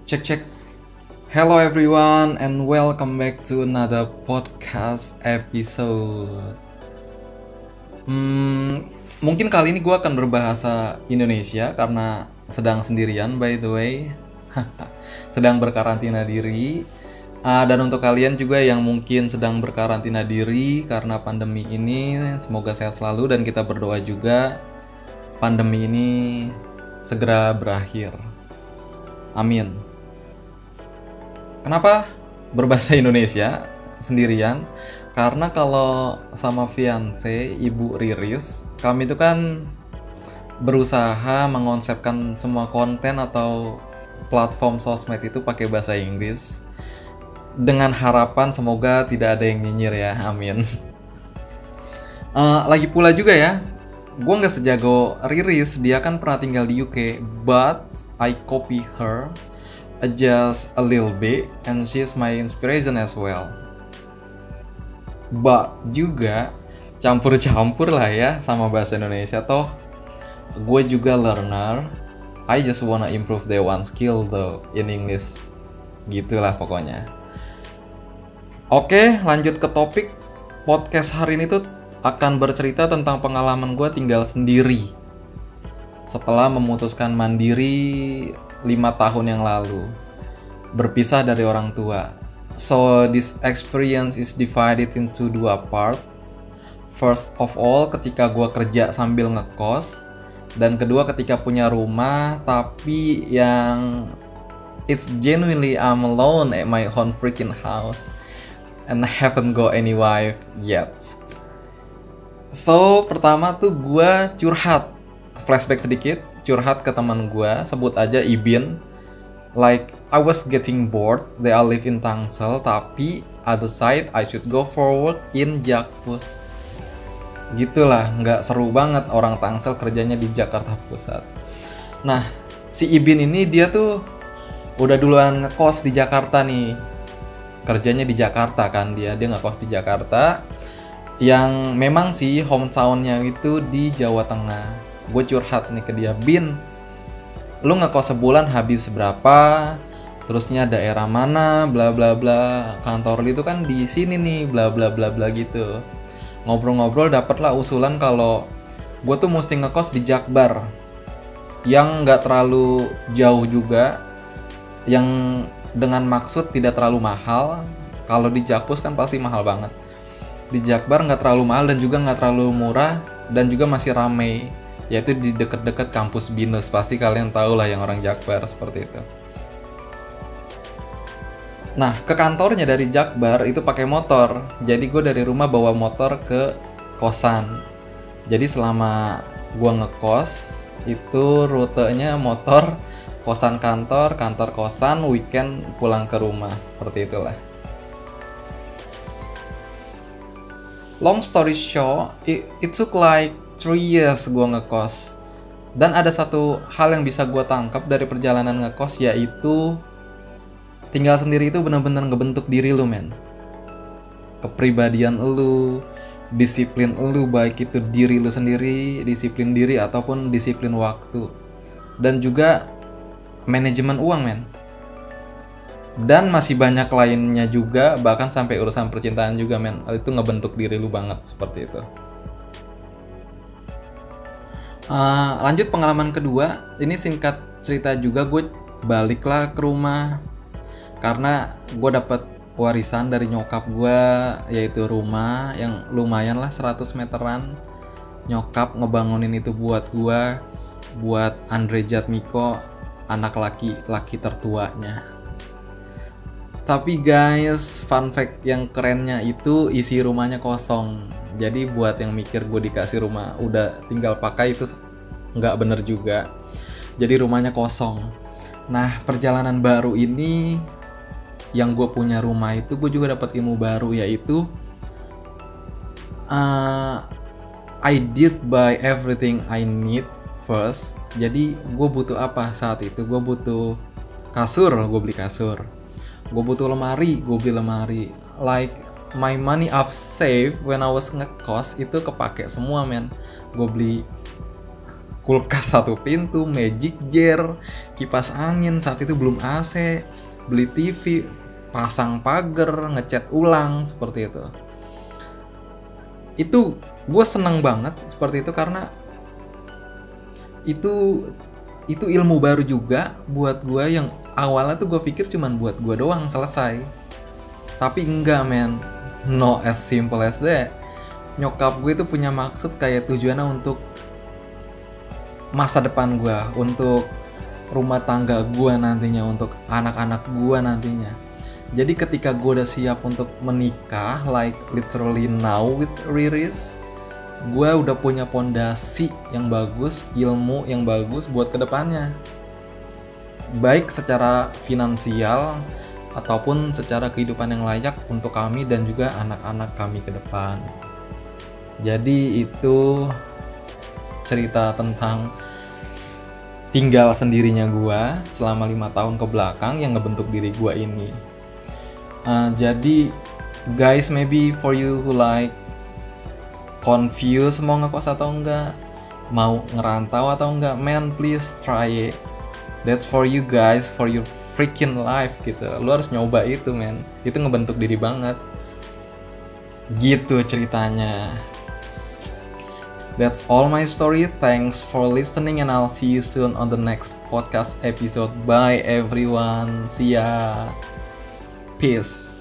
Cek cek. Hello everyone and welcome back to another podcast episode. Mungkin kali ini gue akan berbahasa Indonesia karena sedang sendirian by the way. Sedang berkarantina diri. Dan untuk kalian juga yang mungkin sedang berkarantina diri karena pandemi ini, semoga sehat selalu dan kita berdoa juga pandemi ini segera berakhir. Amin. Kenapa berbahasa Indonesia sendirian? Karena kalau sama fiance Ibu Riris, kami itu kan berusaha mengonsepkan semua konten atau platform sosmed itu pakai bahasa Inggris dengan harapan semoga tidak ada yang nyinyir ya, amin. Lagi pula juga ya, gue nggak sejago Riris, dia kan pernah tinggal di UK, but I copy her just a little bit and she's my inspiration as well. But juga campur-campur lah ya sama bahasa Indonesia, toh gue juga learner. I just wanna improve the one skill though in English. Gitulah pokoknya. Oke, lanjut ke topik. Podcast hari ini tuh akan bercerita tentang pengalaman gue tinggal sendiri setelah memutuskan mandiri 5 tahun yang lalu, berpisah dari orang tua. So this experience is divided into 2 part. First of all, ketika gue kerja sambil ngekos, dan kedua ketika punya rumah tapi yang it's genuinely I'm alone at my own freaking house and I haven't got any wife yet. So pertama tuh gue curhat, flashback sedikit, curhat ke teman gue, sebut aja Ibin. Like I was getting bored, they all live in Tangsel, tapi other side I should go for work in Jakpus. Gitulah, nggak seru banget orang Tangsel kerjanya di Jakarta Pusat. Nah, si Ibin ini dia tuh udah duluan ngekos di Jakarta nih. Kerjanya di Jakarta kan, dia ngekos di Jakarta. Yang memang sih hometown-nya itu di Jawa Tengah. Gue curhat nih ke dia, Bin, lu ngekos sebulan habis berapa? Terusnya daerah mana? Bla bla bla. Kantor lu itu kan di sini nih, bla bla bla bla gitu. Ngobrol-ngobrol dapatlah usulan kalau gue tuh mesti ngekos di Jakbar, yang nggak terlalu jauh juga, yang dengan maksud tidak terlalu mahal. Kalau di Jakpus kan pasti mahal banget. Di Jakbar nggak terlalu mahal dan juga nggak terlalu murah dan juga masih ramai, yaitu di dekat-dekat kampus BINUS. Pasti kalian tahu lah yang orang Jakbar seperti itu. Nah, ke kantornya dari Jakbar itu pakai motor. Jadi gue dari rumah bawa motor ke kosan. Jadi selama gue ngekos itu rutenya motor, kosan kantor, kantor kosan, weekend pulang ke rumah. Seperti itulah. Long story short, it took like 3 years gue ngekos. Dan ada satu hal yang bisa gue tangkap dari perjalanan ngekos, yaitu tinggal sendiri itu benar-benar ngebentuk diri lu, men. Kepribadian lu, disiplin lu, baik itu diri lu sendiri, disiplin diri ataupun disiplin waktu. Dan juga manajemen uang, men. Dan masih banyak lainnya juga, bahkan sampai urusan percintaan juga, men. Itu ngebentuk diri lu banget, seperti itu. Lanjut pengalaman kedua, ini singkat cerita juga, gue baliklah ke rumah karena gue dapet warisan dari nyokap gue, yaitu rumah yang lumayan lah 100 meteran. Nyokap ngebangunin itu buat gue, buat Andre Jatmiko, anak laki tertuanya. Tapi guys, fun fact yang kerennya itu isi rumahnya kosong. Jadi buat yang mikir gue dikasih rumah udah tinggal pakai, itu nggak bener juga. Jadi rumahnya kosong. Nah, perjalanan baru ini yang gue punya rumah itu, gue juga dapat ilmu baru, yaitu I did buy everything I need first. Jadi gue butuh apa saat itu? Gue butuh kasur, gue beli kasur. Gue butuh lemari, gue beli lemari. Like my money I've saved when I was ngekos itu kepake semua, men. Gue beli kulkas 1 pintu, magic jar, kipas angin, saat itu belum AC, beli TV, pasang pagar, ngecat ulang, seperti itu. Itu gue seneng banget seperti itu karena itu ilmu baru juga buat gue, yang awalnya tuh gue pikir cuman buat gue doang selesai. Tapi enggak men, no as simple as that. Nyokap gue itu punya maksud kayak tujuannya untuk masa depan gue, untuk rumah tangga gue nantinya, untuk anak-anak gue nantinya. Jadi ketika gue udah siap untuk menikah, like literally now with Riris, gue udah punya pondasi yang bagus, ilmu yang bagus buat kedepannya, baik secara finansial ataupun secara kehidupan yang layak untuk kami dan juga anak-anak kami ke depan. Jadi itu cerita tentang tinggal sendirinya gue selama 5 tahun ke belakang yang ngebentuk diri gue ini. Jadi guys, maybe for you who like confused mau ngekos atau enggak, mau ngerantau atau enggak, man, please try it. That's for you guys, for your freaking life gitu. Lu harus nyoba itu, man. Itu ngebentuk diri banget. Gitu ceritanya. That's all my story. Thanks for listening and I'll see you soon on the next podcast episode. Bye everyone. See ya. Peace.